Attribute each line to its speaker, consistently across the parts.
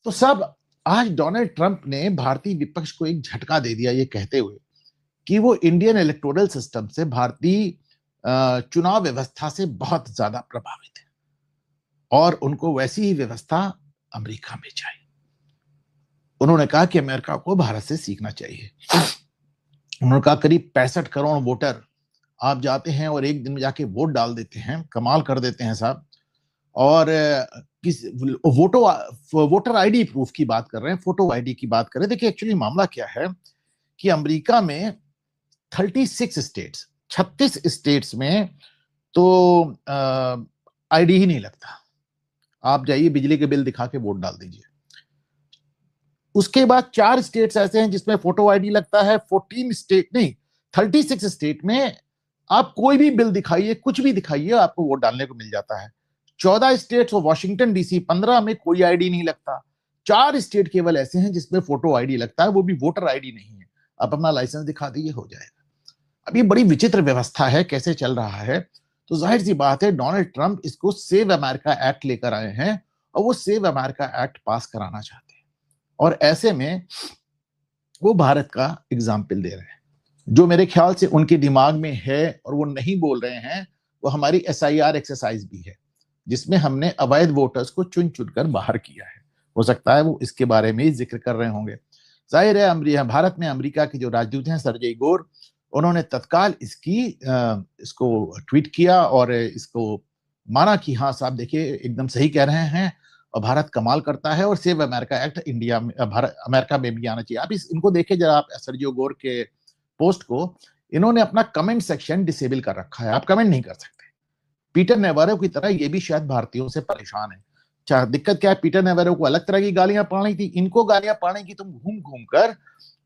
Speaker 1: तो सब आज डोनाल्ड ट्रंप ने भारतीय विपक्ष को एक झटका दे दिया ये कहते हुए कि वो इंडियन इलेक्टोरल सिस्टम से, भारतीय चुनाव व्यवस्था से बहुत ज्यादा प्रभावित है और उनको वैसी ही व्यवस्था अमेरिका में चाहिए। उन्होंने कहा कि अमेरिका को भारत से सीखना चाहिए। उन्होंने कहा करीब 65 करोड़ वोटर आप जाते हैं और एक दिन में जाके वोट डाल देते हैं, कमाल कर देते हैं साहब। और किस वोटर आईडी प्रूफ की बात कर रहे हैं, फोटो आईडी की बात कर रहे हैं। देखिए एक्चुअली मामला क्या है कि अमेरिका में 36 स्टेट्स में तो आईडी ही नहीं लगता। आप जाइए बिजली के बिल दिखा के वोट डाल दीजिए। उसके बाद 4 स्टेट्स ऐसे हैं जिसमें फोटो आईडी लगता है। 36 स्टेट में आप कोई भी बिल दिखाइए, कुछ भी दिखाइए, आपको वोट डालने को मिल जाता है। 14 स्टेट्स और वॉशिंगटन डीसी 15 में कोई आईडी नहीं लगता। 4 स्टेट केवल ऐसे हैं जिसमें फोटो आईडी लगता है, वो भी वोटर आईडी नहीं है। आप अपना लाइसेंस दिखा दीजिए, हो जाएगा। अब ये बड़ी विचित्र व्यवस्था है, कैसे चल रहा है। तो जाहिर सी बात है डोनाल्ड ट्रंप इसको सेव अमेरिका एक्ट लेकर आए हैं और वो सेव अमेरिका एक्ट पास कराना चाहते हैं। और ऐसे में वो भारत का एग्जाम्पल दे रहे हैं, जो मेरे ख्याल से उनके दिमाग में है और वो नहीं बोल रहे हैं। वो हमारी SIR एक्सरसाइज भी है जिसमें हमने अवैध वोटर्स को चुन चुनकर बाहर किया है। हो सकता है वो इसके बारे में ही जिक्र कर रहे होंगे। जाहिर है भारत में अमेरिका के जो राजदूत हैं सर्जेई गोर, उन्होंने तत्काल इसको ट्वीट किया और इसको माना कि हाँ साहब देखिए एकदम सही कह रहे हैं और भारत कमाल करता है और सेव अमेरिका एक्ट इंडिया में, अमेरिका में भी आना चाहिए। आप इनको देखें जरा, आप सर्जियो गोर के पोस्ट को, इन्होंने अपना कमेंट सेक्शन डिसेबल कर रखा है, आप कमेंट नहीं कर सकते। पीटर नेवारो की तरह ये भी शायद भारतीयों से परेशान है। अच्छा दिक्कत क्या है, पीटर नेवारो को अलग तरह की गालियां पड़नी थी, इनको गालियां पड़ने की तुम घूम घूम कर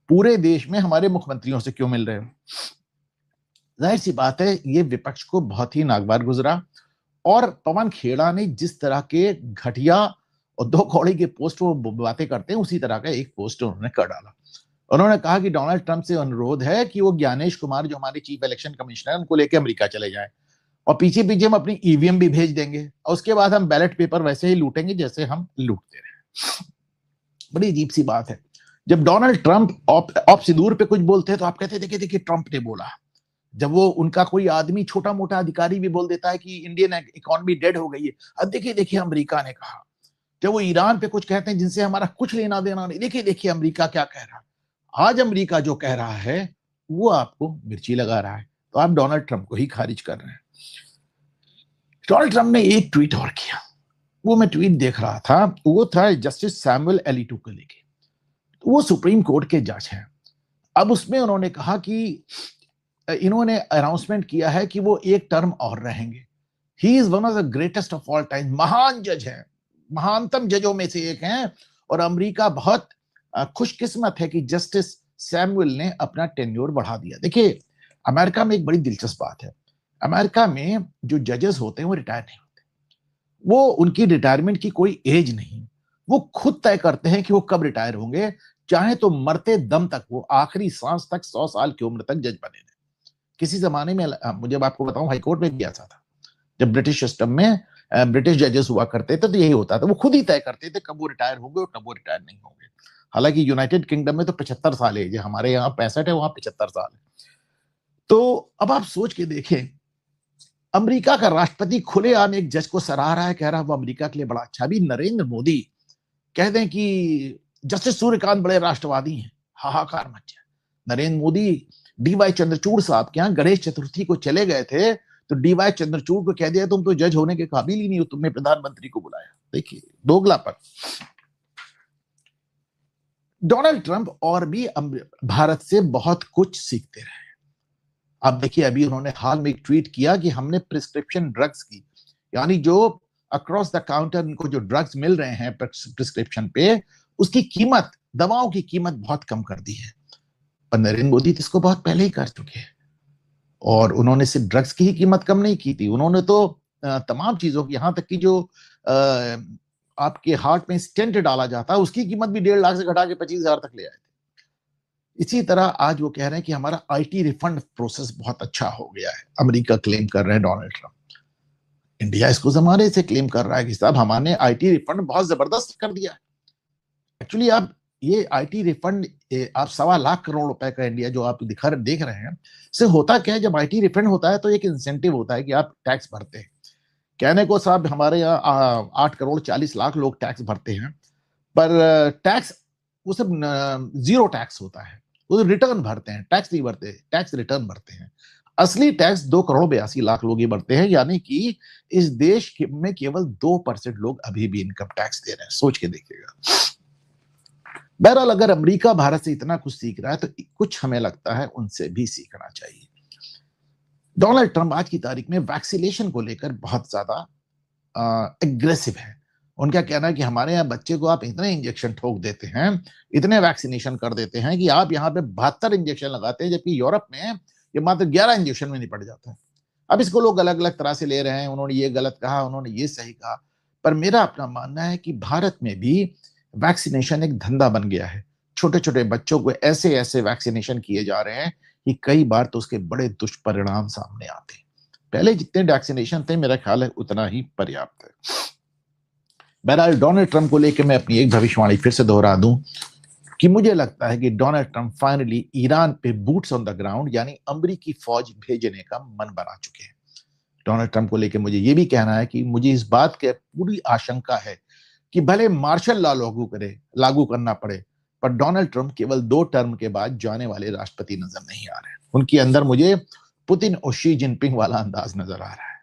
Speaker 1: पूरे देश में हमारे मुख्यमंत्रियों से क्यों मिल रहे हो। जाहिर सी बात है ये विपक्ष को बहुत ही नागवार गुजरा। और पवन खेड़ा ने जिस तरह के घटिया और 2 कौड़ी के पोस्ट वो बातें करते हैं, उसी तरह का एक पोस्ट उन्होंने कर डाला। उन्होंने कहा कि डोनाल्ड ट्रंप से अनुरोध है कि वो ज्ञानेश कुमार जो हमारे चीफ इलेक्शन कमिश्नर है उनको लेकर अमेरिका चले जाएं और पीछे पीछे हम अपनी ईवीएम भी भेज देंगे और उसके बाद हम बैलेट पेपर वैसे ही लूटेंगे जैसे हम लूटते रहे। बड़ी अजीब सी बात है, जब डोनाल्ड ट्रंप ऑप सिंदूर पे कुछ बोलते हैं तो आप कहते देखिए देखिए ट्रंप ने बोला। जब वो उनका कोई आदमी छोटा मोटा अधिकारी भी बोल देता है कि इंडियन इकोनॉमी डेड हो गई है, अब देखिए देखिए अमेरिका ने कहा। जब वो ईरान पे कुछ कहते हैं जिनसे हमारा कुछ लेना देना नहीं, देखिए देखिए अमेरिका क्या कह रहा है। आज अमेरिका जो कह रहा है वो आपको मिर्ची लगा रहा है, तो आप डोनाल्ड ट्रंप को ही खारिज कर रहे हैं। डोनाल्ड ट्रंप ने एक ट्वीट और किया, वो मैं ट्वीट देख रहा था, वो था जस्टिस सैमुअल एलिटो को लेके। वो सुप्रीम कोर्ट के जज हैं। अब उसमें उन्होंने कहा कि इन्होंने अनाउंसमेंट किया है कि वो एक टर्म और रहेंगे। He is one of the greatest of all time, महान जज हैं, महानतम जजों में से एक हैं। और अमेरिका बहुत खुशकिस्मत है कि जस्टिस सैमुअल ने अपना टेन्योर बढ़ा दिया। देखिए अमेरिका में एक बड़ी दिलचस्प बात है, अमेरिका में जो जजेस होते हैं वो रिटायर नहीं होते, वो उनकी रिटायरमेंट की कोई एज नहीं, वो खुद तय करते हैं कि वो कब रिटायर होंगे। चाहे तो मरते दम तक, वो आखिरी सांस तक 100 साल की उम्र तक जज बने रहे। किसी जमाने में मुझे आपको बताऊं हाईकोर्ट में भी ऐसा था, जब ब्रिटिश सिस्टम में ब्रिटिश जजेस हुआ करते थे तो यही होता था, वो खुद ही तय करते थे कब वो रिटायर होंगे और कब वो रिटायर नहीं होंगे। हालांकि यूनाइटेड किंगडम में तो 75 साल एज है, हमारे यहाँ 65 है, वहां 75 साल है। तो अब आप सोच के देखें, अमेरिका का राष्ट्रपति खुलेआम एक जज को सराह रहा है, कह रहा है वो अमेरिका के लिए बड़ा अच्छा। अभी नरेंद्र मोदी कह दें कि जस्टिस सूर्यकांत बड़े राष्ट्रवादी हैं, हाहाकार मच जाए। नरेंद्र मोदी DY चंद्रचूड़ साहब के यहाँ गणेश चतुर्थी को चले गए थे तो DY चंद्रचूड़ को कह दिया तुम तो जज होने के काबिल ही नहीं हो, तुमने प्रधानमंत्री को बुलाया। देखिए दोगलापन। डोनाल्ड ट्रंप और भी भारत से बहुत कुछ सीखते रहे। अब देखिए अभी उन्होंने हाल में एक ट्वीट किया कि हमने प्रिस्क्रिप्शन ड्रग्स की, यानी जो अक्रॉस द काउंटर इनको जो ड्रग्स मिल रहे हैं प्रिस्क्रिप्शन पे, उसकी कीमत, दवाओं की कीमत बहुत कम कर दी है। पर नरेंद्र मोदी तो इसको बहुत पहले ही कर चुके हैं और उन्होंने सिर्फ ड्रग्स की ही कीमत कम नहीं की थी, उन्होंने तो तमाम चीजों की, यहां तक कि जो आपके हार्ट में स्टेंट डाला जाता है उसकी कीमत भी 1.5 लाख से घटा के 25,000 तक ले आए थे। इसी तरह आज वो कह रहे हैं कि हमारा IT रिफंड प्रोसेस बहुत अच्छा हो गया है, अमेरिका क्लेम कर रहे हैं डोनाल्ड ट्रंप। इंडिया इसको जमाने से क्लेम कर रहा है कि साहब हमारे IT रिफंड बहुत जबरदस्त कर दिया है। एक्चुअली आप ये आईटी रिफंड आप 1.25 लाख करोड़ रुपए का इंडिया जो आप देख रहे हैं, से होता क्या है, जब आईटी रिफंड होता है तो एक इंसेंटिव होता है कि आप टैक्स भरते हैं। कहने को साहब हमारे यहाँ 8 करोड़ 40 लाख लोग टैक्स भरते हैं, पर टैक्स वो सब जीरो टैक्स होता है। वो रिटर्न भरते हैं, टैक्स नहीं भरते, टैक्स रिटर्न भरते हैं। असली टैक्स 2 करोड़ 82 लाख लोग ही भरते हैं, यानी कि इस देश में केवल 2% लोग अभी भी इनकम टैक्स दे रहे हैं। सोच के देखिएगा। बहरहाल अगर अमेरिका भारत से इतना कुछ सीख रहा है तो कुछ हमें लगता है उनसे भी सीखना चाहिए। डोनाल्ड ट्रंप आज की तारीख में वैक्सीनेशन को लेकर बहुत ज्यादा एग्रेसिव है। उनका कहना है कि हमारे यहाँ बच्चे को आप इतने इंजेक्शन ठोक देते हैं, इतने वैक्सीनेशन कर देते हैं कि आप यहाँ पे 72 इंजेक्शन लगाते हैं, जबकि यूरोप में ये मात्र 11 इंजेक्शन में निपट जाता है। अब इसको लोग अलग अलग तरह से ले रहे हैं, उन्होंने ये गलत कहा, उन्होंने ये सही कहा, पर मेरा अपना मानना है कि भारत में भी वैक्सीनेशन एक धंधा बन गया है। छोटे छोटे बच्चों को ऐसे ऐसे वैक्सीनेशन किए जा रहे हैं कि कई बार तो उसके बड़े दुष्परिणाम सामने आते हैं। पहले जितने वैक्सीनेशन थे मेरा ख्याल है उतना ही पर्याप्त है। बहरहाल डोनाल्ड ट्रंप को लेकर मैं अपनी एक भविष्यवाणी फिर से दोहरा दूं कि मुझे लगता है कि डोनाल्ड ट्रंप फाइनली ईरान पे बूट्स ऑन द ग्राउंड यानी अमेरिकी फौज भेजने का मन बना चुके हैं। डोनाल्ड ट्रंप को लेकर मुझे यह भी कहना है कि मुझे इस बात की पूरी आशंका है कि भले मार्शल लॉ लागू करना पड़े, पर डोनाल्ड ट्रंप केवल 2 टर्म के बाद जाने वाले राष्ट्रपति नजर नहीं आ रहे हैं। उनके अंदर मुझे पुतिन और शी जिनपिंग वाला अंदाज नजर आ रहा है।